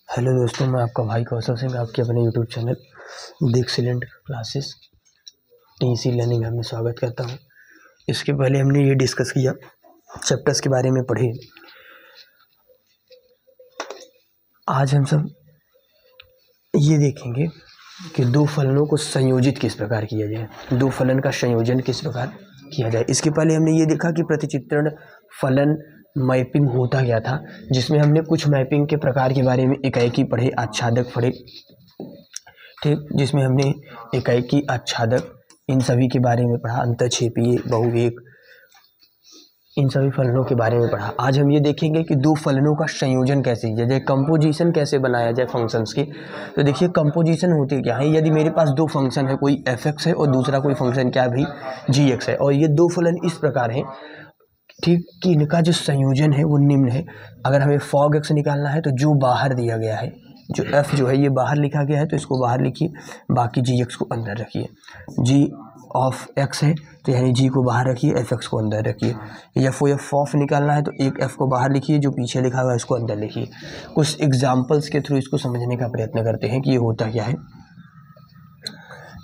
Hello दोस्तों, मैं आपका भाई कौशल सिंह आपके अपने YouTube channel the excellent classes TC learning में स्वागत करता हूं। इसके पहले हमने ये डिस्कस किया, चैप्टर्स के बारे में पढ़े। आज हम सब ये देखेंगे कि दो फलनों को संयोजित किस प्रकार किया जाए, दो फलन का संयोजन किस प्रकार किया जाए। इसके पहले हमने ये देखा कि प्रतिचित्रण फलन मैपिंग होता क्या था, जिसमें हमने कुछ मैपिंग के प्रकार के बारे में एकाएकी पढ़े, आच्छादक पढ़े, ठीक, जिसमें हमने एकाएकी, आच्छादक, इन सभी के बारे में पढ़ा, अंतःक्षेपीय, बहुवेग, इन सभी फलनों के बारे में पढ़ा। आज हम ये देखेंगे कि दो फलनों का संयोजन कैसे किया जाए, कंपोजिशन कैसे बनाया जाए फंक्शंस की। तो देखिए कंपोजिशन होती क्या है। यदि मेरे पास दो फंक्शन है, कोई f(x) है और दूसरा कोई फंक्शन क्या भी g(x) है, और ये दो फलन इस प्रकार हैं, ठीक, कि इनका जो संयोजन है वो निम्न है। अगर हमें fog(x) निकालना है तो जो बाहर दिया गया है, जो f जो है ये बाहर लिखा गया है तो इसको बाहर लिखिए, बाकी g(x) को अंदर रखिए। g(x) है तो यानी g को बाहर रखिए, f(x) को अंदर रखिए। या f(of) निकालना है तो एक f को बाहर लिखिए, जो पीछे लिखा हुआ है इसको अंदर लिखिए। कुछ एग्जाम्पल्स के थ्रू इसको समझने का प्रयत्न करते हैं कि ये होता क्या है।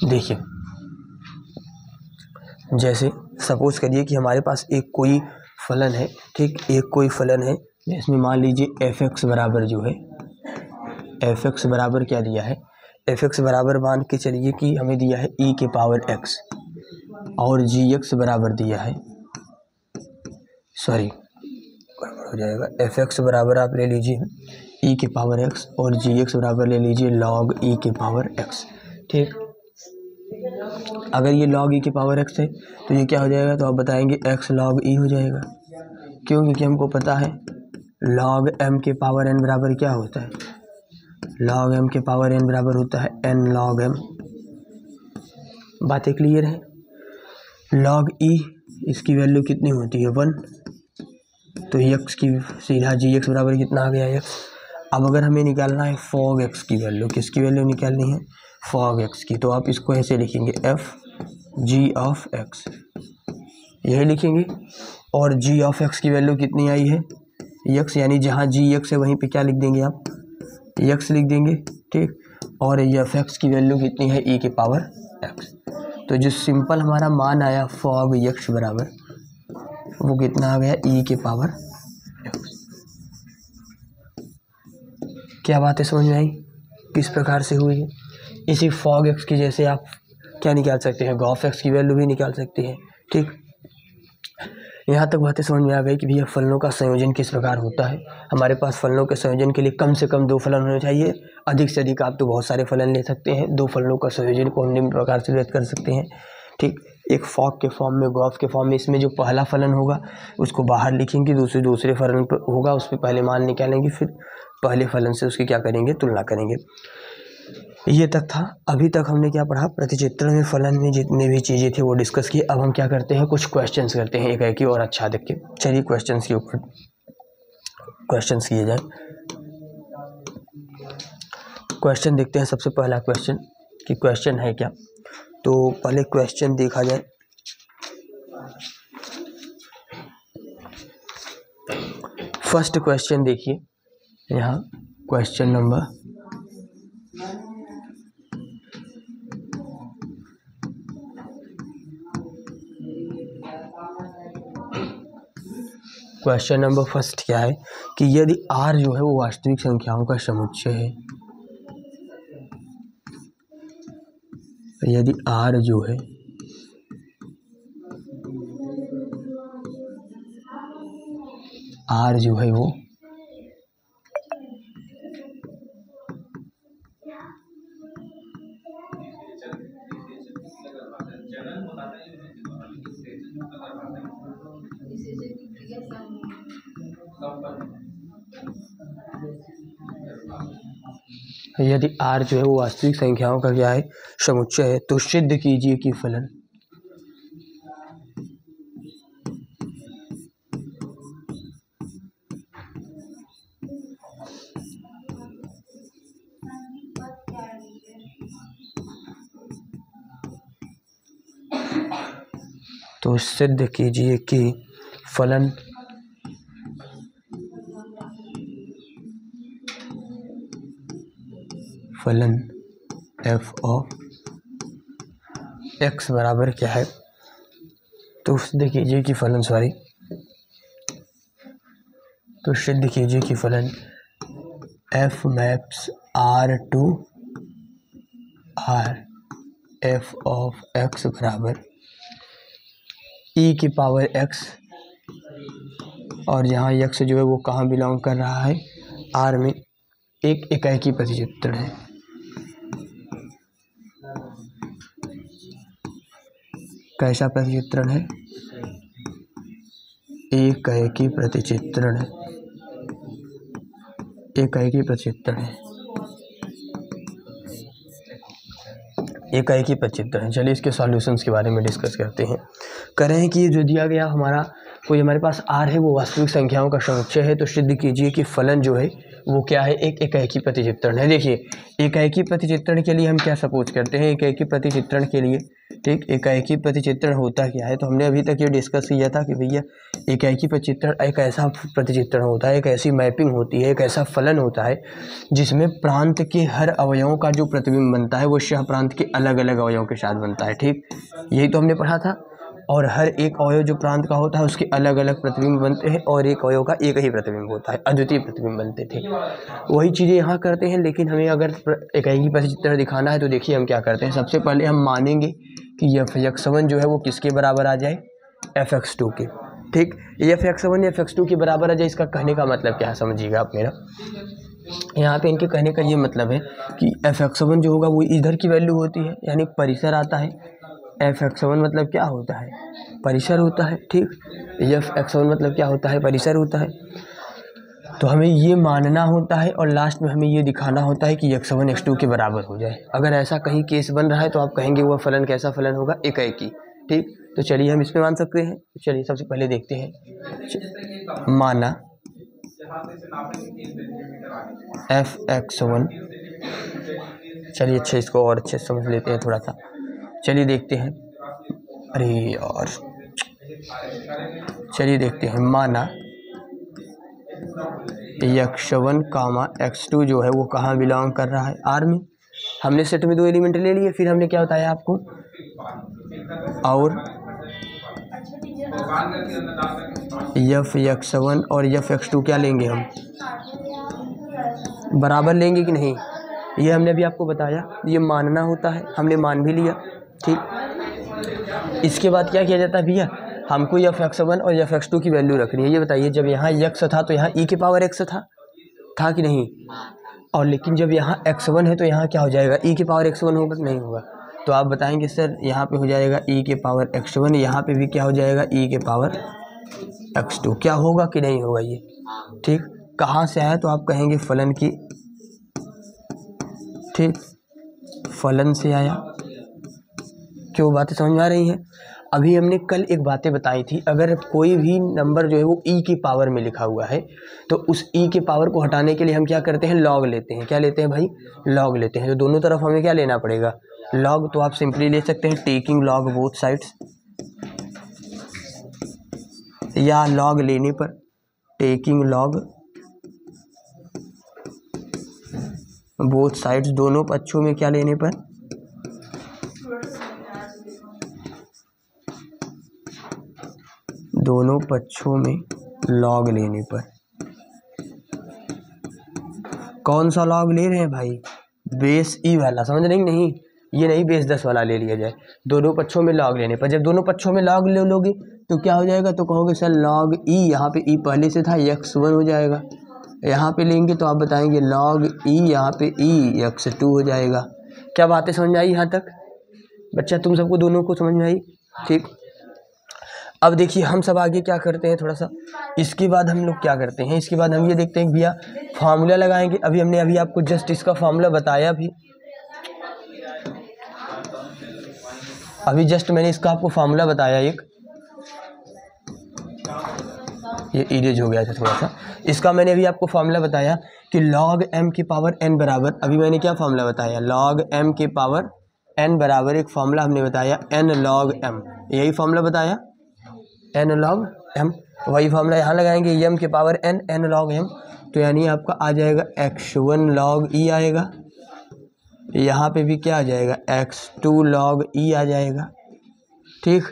देखिए, जैसे सपोज करिए कि हमारे पास एक कोई फलन है, ठीक, एक कोई फलन है, इसमें मान लीजिए f(x) बराबर जो है, f(x) बराबर क्या दिया है, f(x) बराबर मान के चलिए कि हमें दिया है e के पावर x, और g(x) बराबर दिया है, सॉरी गड़बड़ हो जाएगा, f(x) बराबर आप ले लीजिए e के पावर x और g(x) बराबर ले लीजिए log e के पावर x। ठीक, अगर ये log e के पावर x है तो ये क्या हो जाएगा, तो आप बताएंगे x log e हो जाएगा। क्यों? क्योंकि हमको पता है log m के पावर n बराबर क्या होता है, log m के पावर n बराबर होता है n log m। बातें क्लियर है। log e इसकी वैल्यू कितनी होती है 1, तो x की सीधा gx बराबर कितना आ गया x। अब अगर हमें निकालना है fog x की वैल्यू, किसकी वैल्यू निकालनी है, fog x की, तो आप इसको ऐसे लिखेंगे f g of x, यही लिखेंगे। और g of x की वैल्यू कितनी आई है x, यानी जहाँ gx है वहीं पे क्या लिख देंगे आप, x लिख देंगे, ठीक। और f(x) की वैल्यू कितनी है e के पावर x। तो जो सिंपल हमारा मान आया fog x बराबर वो कितना आ गया e के पावर x। क्या बातें समझ में आई, किस प्रकार से हुई है। इसी fog x की जैसे आप क्या निकाल सकते हैं, gauss x की वैल्यू भी निकाल सकते हैं। ठीक, यहाँ तक बातें समझ में आ गई कि भैया फलनों का संयोजन किस प्रकार होता है। हमारे पास फलनों के संयोजन के लिए कम से कम दो फलन होने चाहिए, अधिक से अधिक आप तो बहुत सारे फलन ले सकते हैं। दो फलनों का संयोजन को हम निम्न प्रकार से व्यक्त कर सकते हैं, ठीक, एक फॉग के फॉर्म में, गॉस के फॉर्म में। इसमें जो पहला फलन होगा उसको बाहर लिखेंगे, दूसरे फलन पर होगा उस पर पहले मान निकालेंगे, फिर पहले फलन से उसकी क्या करेंगे, तुलना करेंगे। ये तक था। अभी तक हमने क्या पढ़ा, प्रतिचित्रण में फलन में जितने भी चीज़ें थी वो डिस्कस की। अब हम क्या करते हैं, कुछ क्वेश्चंस करते हैं एकाएकी और आच्छादक के। चलिए क्वेश्चंस के ऊपर क्वेश्चंस किए जाए। क्वेश्चन देखते हैं। सबसे पहला क्वेश्चन कि क्वेश्चन है क्या, तो पहले क्वेश्चन देखा जाए। फर्स्ट क्वेश्चन देखिए, यहाँ क्वेश्चन नंबर फर्स्ट क्या है कि यदि r जो है वो वास्तविक संख्याओं का समुच्चय है, यदि r जो है वो यदि r जो है वो वास्तविक संख्याओं का क्या है, समुच्चय है, तो सिद्ध कीजिए कि फलन तो सिद्ध कीजिए कि फलन फलन एफ ऑफ एक्स बराबर क्या है, तो सिद्ध कीजिए कि फलन तो सिद्ध कीजिए कि फलन F maps R to R F of X बराबर ई की पावर एक्स, और यहाँ एक्स जो है वो कहाँ बिलोंग कर रहा है, आर में एक इकाई प्रतिचित्रण है। कैसा प्रतिचित्रण है, इकाई प्रतिचित्रण है, इकाई प्रतिचित्रण है, इकाई प्रतिचित्रण है। चलिए इसके सॉल्यूशंस के बारे में डिस्कस करते हैं। कह रहे हैं कि ये जो दिया गया हमारा कोई हमारे पास आर है वो वास्तविक संख्याओं का समुच्चय है, तो सिद्ध कीजिए कि फलन जो है वो क्या है, एक इकाई प्रतिचित्रण है। देखिए इकाई प्रतिचित्रण के लिए हम क्या सपोज करते हैं, इकाई प्रतिचित्रण के लिए, ठीक, इकाई प्रतिचित्रण होता क्या है, तो हमने अभी तक ये डिस्कस किया था कि भैया इकाई प्रतिचित्रण एक ऐसा प्रतिचित्रण होता है, एक ऐसी मैपिंग होती है, एक ऐसा फलन होता है जिसमें प्रांत के हर अवयवों का जो प्रतिबिंब बनता है वो सह प्रांत के अलग अलग अवयवों के साथ बनता है। ठीक, यही तो हमने पढ़ा था। और हर एक अवयव जो प्रांत का होता है उसके अलग अलग प्रतिबिंब बनते हैं, और एक अवयव का एक ही प्रतिबिंब होता है, अद्वितीय प्रतिबिंब बनते थे। वही चीज़ें यहाँ करते हैं, लेकिन हमें अगर इकाई प्रतिचित्रण दिखाना है तो देखिए हम क्या करते हैं। सबसे पहले हम मानेंगे कि एफ एक्स वन जो है वो किसके बराबर आ जाए, एफ एक्स टू के। ठीक, F X one F X two के बराबर आ जाए, इसका कहने का मतलब क्या है समझिएगा आप मेरा। यहाँ पे इनके कहने का ये मतलब है कि एफ एक्स वन जो होगा वो इधर की वैल्यू होती है, यानी परिसर आता है। एफ एक्स वन मतलब क्या होता है, परिसर होता है। ठीक, एफ एक्स वन मतलब क्या होता है, परिसर होता है। तो हमें ये मानना होता है और लास्ट में हमें ये दिखाना होता है कि एक्स वन एक्स टू के बराबर हो जाए। अगर ऐसा कहीं केस बन रहा है तो आप कहेंगे वह फलन कैसा फलन होगा, इकाई। ठीक, तो चलिए हम इसमें मान सकते हैं। चलिए सबसे पहले देखते हैं, माना एफ एक्स वन, चलिए अच्छे इसको और अच्छे से समझ लेते हैं थोड़ा सा। चलिए देखते हैं, अरे यार चलिए देखते हैं, माना X one comma X two जो है वो कहाँ बिलोंग कर रहा है, आर में। हमने सेट में दो एलिमेंट ले लिए, फिर हमने क्या बताया आपको, और एफ एक्स वन और एफ एक्स टू क्या लेंगे हम, बराबर लेंगे कि नहीं, ये हमने अभी आपको बताया। ये मानना होता है, हमने मान भी लिया। ठीक, इसके बाद क्या किया जाता है भैया, हमको एफ एक्स वन और एफ एक्स टू की वैल्यू रखनी है। ये बताइए, जब यहाँ एक्स था तो यहाँ ई के पावर एक्स था कि नहीं, और लेकिन जब यहाँ एक्स वन है तो यहाँ क्या हो जाएगा, ई के पावर एक्स वन होगा कि नहीं होगा। तो आप बताएंगे सर यहाँ पे हो जाएगा ई के पावर एक्स वन, यहाँ पे भी क्या हो जाएगा, ई के पावर एक्स टू। क्या होगा कि नहीं होगा ये। ठीक, कहाँ से आया, तो आप कहेंगे फलन की, ठीक, फलन से आया। क्यों, बातें समझ में आ रही हैं। अभी हमने कल एक बातें बताई थी, अगर कोई भी नंबर जो है वो ई की पावर में लिखा हुआ है तो उस ई के पावर को हटाने के लिए हम क्या करते हैं, लॉग लेते हैं। क्या लेते हैं भाई, लॉग लेते हैं। तो दोनों तरफ हमें क्या लेना पड़ेगा, लॉग। तो आप सिंपली ले सकते हैं टेकिंग लॉग बोथ साइड्स, या लॉग लेने पर टेकिंग लॉग बोथ साइड्स, दोनों पक्षों में क्या लेने पर, दोनों पक्षों में लॉग लेने पर। कौन सा लॉग ले रहे हैं भाई, बेस ई वाला, समझ रहे नहीं, ये नहीं बेस 10 वाला ले लिया जाए, दोनों पक्षों में लॉग लेने पर। जब दोनों पक्षों में लॉग ले लोगे तो क्या हो जाएगा, तो कहोगे सर लॉग ई, यहाँ पे ई पहले से था, एक्स वन हो जाएगा। यहाँ पे लेंगे तो आप बताएंगे लॉग ई, यहाँ पे ई एक्स टू हो जाएगा। क्या बातें समझ में आई यहाँ तक बच्चा, तुम सबको दोनों को समझ में आई। ठीक, अब देखिए हम सब आगे क्या करते हैं थोड़ा सा, इसके बाद हम लोग क्या करते हैं, इसके बाद हम ये देखते हैं भैया फार्मूला लगाएंगे। अभी आपको जस्ट इसका फार्मूला बताया भी, अभी जस्ट मैंने इसका आपको फार्मूला बताया एक, ये इरेज हो गया था थोड़ा सा। इसका मैंने अभी आपको फार्मूला बताया कि log m की पावर n बराबर, अभी मैंने क्या फार्मूला बताया, log m की पावर n बराबर एक फार्मूला हमने बताया n log m, यही फार्मूला बताया n log m। वही फार्मूला यहाँ लगाएंगे, m की power n, n log m, तो यानी आपका आ जाएगा x1 log e आएगा, यहाँ पे भी क्या आ जाएगा, x2 log e आ जाएगा। ठीक,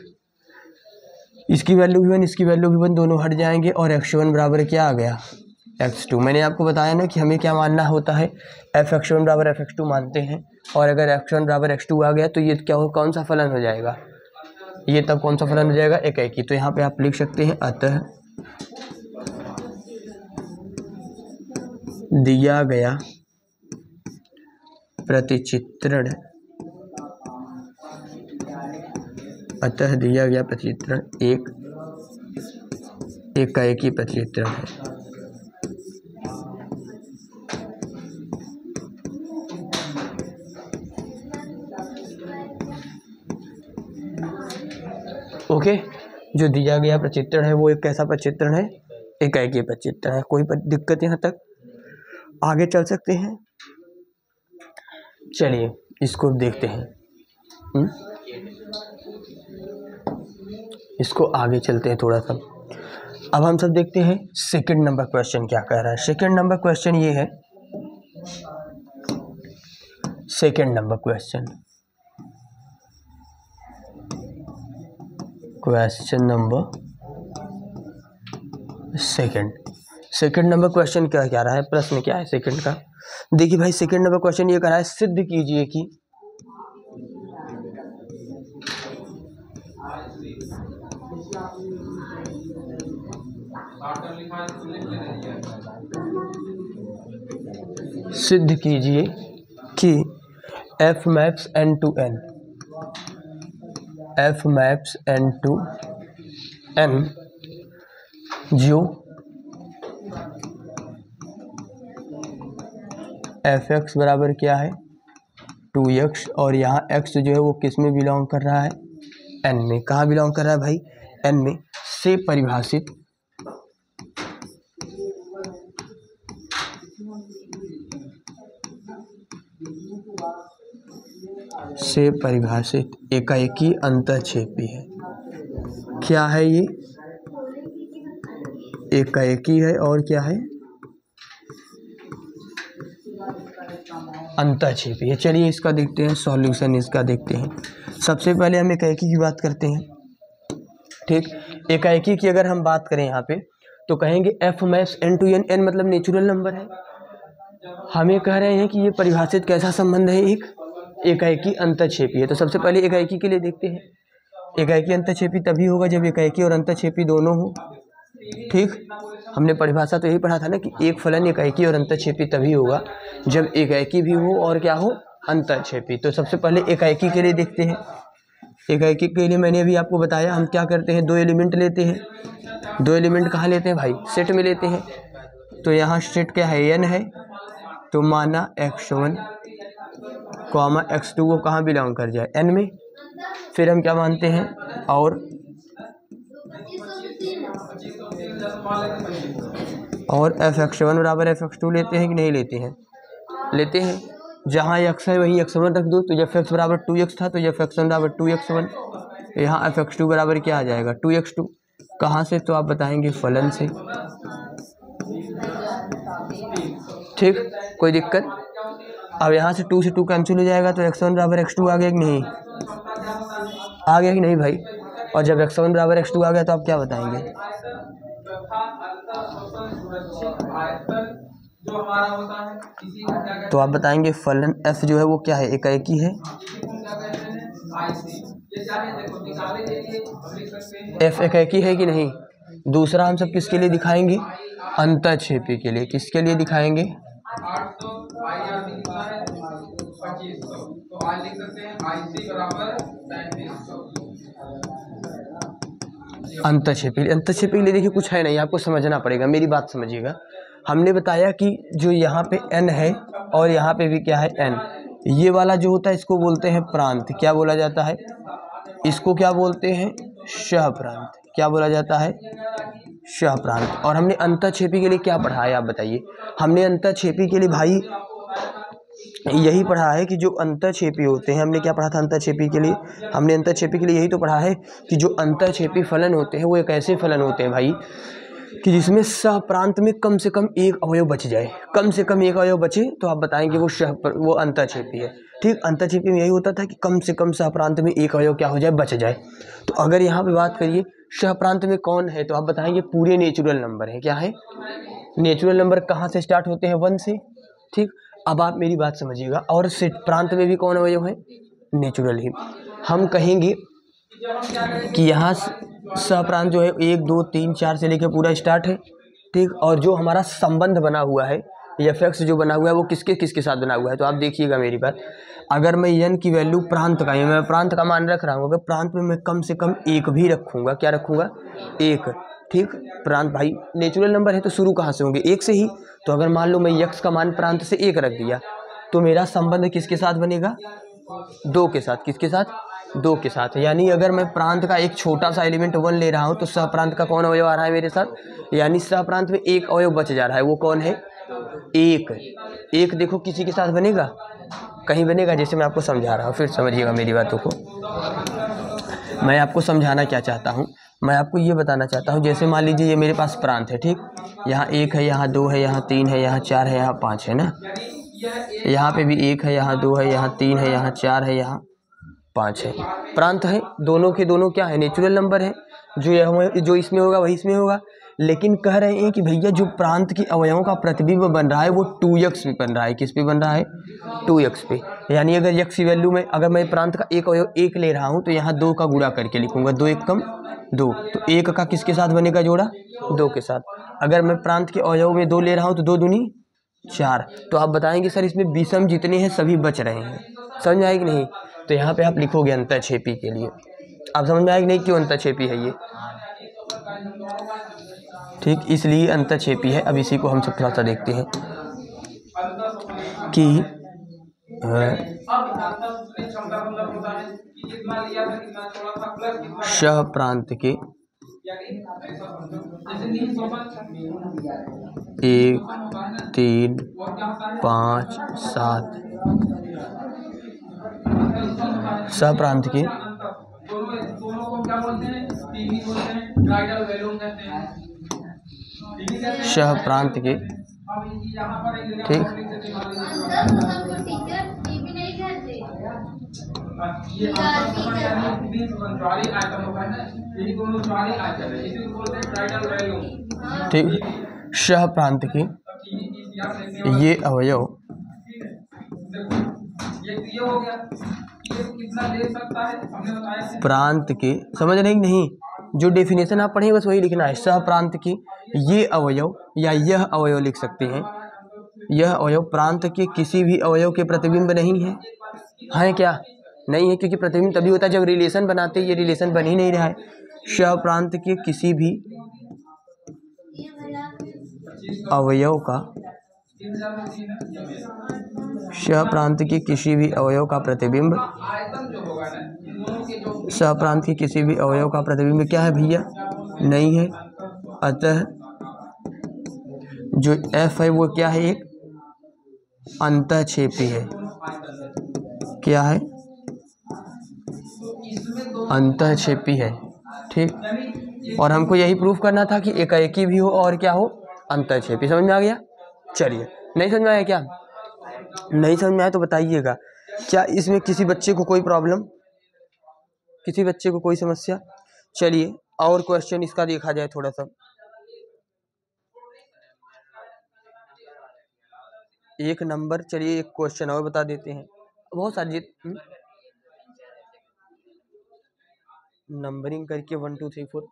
इसकी वैल्यू भी 1, इसकी वैल्यू भी 1, दोनों हट जाएंगे और x1 बराबर क्या आ गया, x2। मैंने आपको बताया ना कि हमें क्या मानना होता है, f(x1) बराबर f(x2) मानते हैं, और अगर x1 बराबर x2 आ गया तो ये क्या हो, कौन सा फलन हो जाएगा, ये तब कौन सा फलन हो जाएगा, एकाएकी। तो यहाँ पे आप लिख सकते हैं, अतः दिया गया प्रतिचित्रण, अतः दिया गया प्रतिचित्रण एक एकाएकी प्रतिचित्रण है। ओके, जो दिया गया प्रतिचित्रण है वो एक कैसा प्रतिचित्रण है, एकाएकी प्रतिचित्रण है। कोई दिक्कत यहाँ तक, आगे चल सकते हैं। चलिए इसको देखते हैं, इसको आगे चलते हैं थोड़ा सा। अब हम सब देखते हैं सेकंड नंबर क्वेश्चन क्या कह रहा है। सेकंड नंबर क्वेश्चन ये है, second number question number second number question क्या कह रहा है, प्रश्न क्या है सेकंड का। देखिए भाई, सेकंड नंबर क्वेश्चन ये कह रहा है, सिद्ध कीजिए कि f maps n to n, f maps n to n जो f(x) बराबर क्या है 2x, और यहाँ x जो है वो किस में बिलोंग कर रहा है, n में। कहाँ बिलोंग कर रहा है भाई, n में। से परिभाषित एकाएकी अंतःक्षेपी है। क्या है ये, एकाएकी है, और क्या है, अंतःक्षेपी है। चलिए इसका देखते हैं सॉल्यूशन, इसका देखते हैं। सबसे पहले हम एकाएकी की बात करते हैं। ठीक, एकाएकी की अगर हम बात करें यहाँ पे तो कहेंगे f maps n to n, n मतलब नेचुरल नंबर है। हमें कह रहे हैं कि ये परिभाषित कैसा संबंध है, एक एकाएकी अंतःक्षेपी है। तो सबसे पहले एकाएकी के लिए देखते हैं। एकाएकी अंतःक्षेपी तभी होगा जब एकाएकी और अंतःक्षेपी दोनों हो। ठीक, हमने परिभाषा तो यही पढ़ा था ना कि एक फलन एकाएकी और अंतःक्षेपी तभी होगा जब एकाएकी भी हो और क्या हो, अंतःक्षेपी। तो सबसे पहले एकाएकी के लिए देखते हैं। एकाएकी के लिए मैंने अभी आपको बताया, हम क्या करते हैं, 2 एलिमेंट लेते हैं। 2 एलिमेंट कहाँ लेते हैं भाई, सेट में लेते हैं। तो यहाँ सेट क्या है, n है, तो माना x1 कॉमा x2 को कहाँ बिलोंग कर जाए, n में। फिर हम क्या मानते हैं, और f(x1) बराबर f(x2) लेते हैं कि नहीं लेते हैं, लेते हैं। जहाँ x है वहीं x1 रख दो। तो जब f(x) बराबर 2x था तो जब f(x1) बराबर 2x1, यहाँ f(x2) बराबर क्या आ जाएगा, 2x2। कहाँ से, तो आप बताएंगे फलन से। ठीक, कोई दिक्कत। अब यहाँ से 2 से 2 कैंसिल हो जाएगा, तो x1 बराबर x2 आ गया कि नहीं, आ गया कि नहीं भाई। और जब x1 बराबर x2 आ गया तो आप क्या बताएंगे, तो आप बताएंगे फलन f जो है वो क्या है, एकाएकी है। f एकाएकी है कि नहीं। दूसरा हम सब किसके लिए दिखाएंगे, अंतःक्षेपी के लिए। किसके लिए दिखाएंगे, अंतःक्षेपी। अंतःक्षेपी के लिए देखिए कुछ है नहीं, आपको समझना पड़ेगा, मेरी बात समझिएगा। हमने बताया कि जो यहाँ पे n है और यहाँ पे भी क्या है n, ये वाला जो होता है इसको बोलते हैं प्रांत। क्या बोला जाता है, इसको क्या बोलते हैं, सह प्रांत। क्या बोला जाता है, सह प्रांत। और हमने अंतःक्षेपी के लिए क्या पढ़ा है, आप बताइए। हमने अंतःक्षेपी के लिए भाई यही पढ़ा है कि जो अंतःक्षेपी होते हैं, हमने क्या पढ़ा था अंतःक्षेपी के लिए, हमने अंतःक्षेपी के लिए यही तो पढ़ा है कि जो अंतःक्षेपी फलन होते हैं वो एक ऐसे फलन होते हैं भाई कि जिसमें सह प्रांत में कम से कम एक अवयव बच जाए। कम से कम एक अवयव बचे तो आप बताएंगे वो अंतःक्षेपी है। ठीक, अंतःक्षेपी में यही होता था कि कम से कम सहप्रांत में एक अवयव क्या हो जाए, बच जाए। तो अगर यहाँ पे बात करिए सहप्रांत में कौन है, तो आप बताएंगे पूरे नेचुरल नंबर है। क्या है? नेचुरल नंबर कहाँ से स्टार्ट होते हैं? 1 से। ठीक, अब आप मेरी बात समझिएगा। और सेट प्रांत में भी कौन अवयव है? नेचुरल ही। हम कहेंगे कि यहाँ सहप्रांत जो है 1 2 3 4 से लेकर पूरा स्टार्ट है। ठीक, और जो हमारा संबंध बना हुआ है, एफ जो बना हुआ है वो किसके किसके साथ बना हुआ है, तो आप देखिएगा मेरी बात। अगर मैं n की वैल्यू प्रांत का, मैं प्रांत का मान रख रहा हूँ, अगर प्रांत में मैं कम से कम 1 भी रखूँगा, क्या रखूँगा? 1। ठीक, प्रांत भाई नेचुरल नंबर है तो शुरू कहाँ से होंगे? 1 से ही। तो अगर मान लो मैं यक्स का मान प्रांत से 1 रख दिया, तो मेरा संबंध किसके साथ बनेगा? 2 के साथ। किसके साथ? 2 के साथ। यानी अगर मैं प्रांत का एक छोटा सा एलिमेंट 1 ले रहा हूँ तो सहप्रांत का कौन अवयव आ रहा है मेरे साथ? यानी सहप्रांत में एक अवयव बच जा रहा है, वो कौन है? 1। 1 देखो किसी के साथ बनेगा? कहीं बनेगा? जैसे मैं आपको समझा रहा हूँ, फिर समझिएगा मेरी बातों को। मैं आपको समझाना क्या चाहता हूँ, मैं आपको ये बताना चाहता हूँ, जैसे मान लीजिए ये मेरे पास प्रांत है। ठीक, यहाँ 1 है, यहाँ 2 है, यहाँ 3 है, यहाँ 4 है, यहाँ 5 है ना। यहाँ पे भी 1 है, यहाँ 2 है, यहाँ 3 है, यहाँ 4 है, यहाँ 5 है। प्रांत है, दोनों के दोनों क्या है? नेचुरल नंबर है। जो इसमें होगा वही इसमें होगा। लेकिन कह रहे हैं कि भैया जो प्रांत की अवयवों का प्रतिबिंब बन रहा है वो 2x पे बन रहा है। किस पे बन रहा है? 2x पे। यानी अगर x की वैल्यू में अगर मैं प्रांत का एक अवयव 1 ले रहा हूँ तो यहाँ 2 का गुणा करके लिखूंगा, 2 1 कम 2, तो 1 का किसके साथ बनेगा जोड़ा? 2 के साथ। अगर मैं प्रांत के अवयव में 2 ले रहा हूँ तो 2 दूनी 4। तो आप बताएंगे सर इसमें विषम जितने हैं सभी बच रहे हैं। समझ में आएगी नहीं? तो यहाँ पे आप लिखोगे अंतःक्षेपी के लिए। आप समझ में आएगी नहीं क्यों अंतःक्षेपी है ये? ठीक, इसलिए अंतःक्षेपी है। अब इसी को हम सब थोड़ा सा देखते हैं कि सहप्रांत के 1 3 5 7 सहप्रांत के सहप्रांत के ठीक ठीक, सहप्रांत के ये अवयव प्रांत के, समझ रहे नहीं? जो डेफिनेशन आप पढ़ेंगे बस वही लिखना है। सहप्रांत की ये अवयव या यह अवयव लिख सकते हैं। यह अवयव प्रांत के किसी भी अवयव के प्रतिबिंब नहीं है। है क्या? नहीं है, क्योंकि प्रतिबिंब तभी होता है जब रिलेशन बनाते हैं। ये रिलेशन बन ही नहीं रहा है। सहप्रांत के किसी भी अवयव का सहप्रांत के किसी भी अवयव का प्रतिबिंब, सहप्रांत के किसी भी अवयव का प्रतिबिंब क्या है भैया? नहीं है। अतः जो F है वो क्या है? एक अंतःक्षेपी है। क्या है? अंतःक्षेपी है। ठीक, और हमको यही प्रूफ करना था कि एकाएकी भी हो और क्या हो? अंतःक्षेपी। समझ में आ गया? चलिए, नहीं समझ में आया क्या? नहीं समझ में आया तो बताइएगा। क्या इसमें किसी बच्चे को कोई प्रॉब्लम, किसी बच्चे को कोई समस्या? चलिए और क्वेश्चन इसका देखा जाए थोड़ा सा। एक नंबर, चलिए एक क्वेश्चन और बता देते हैं। बहुत सारी नंबरिंग करके 1 2 3 4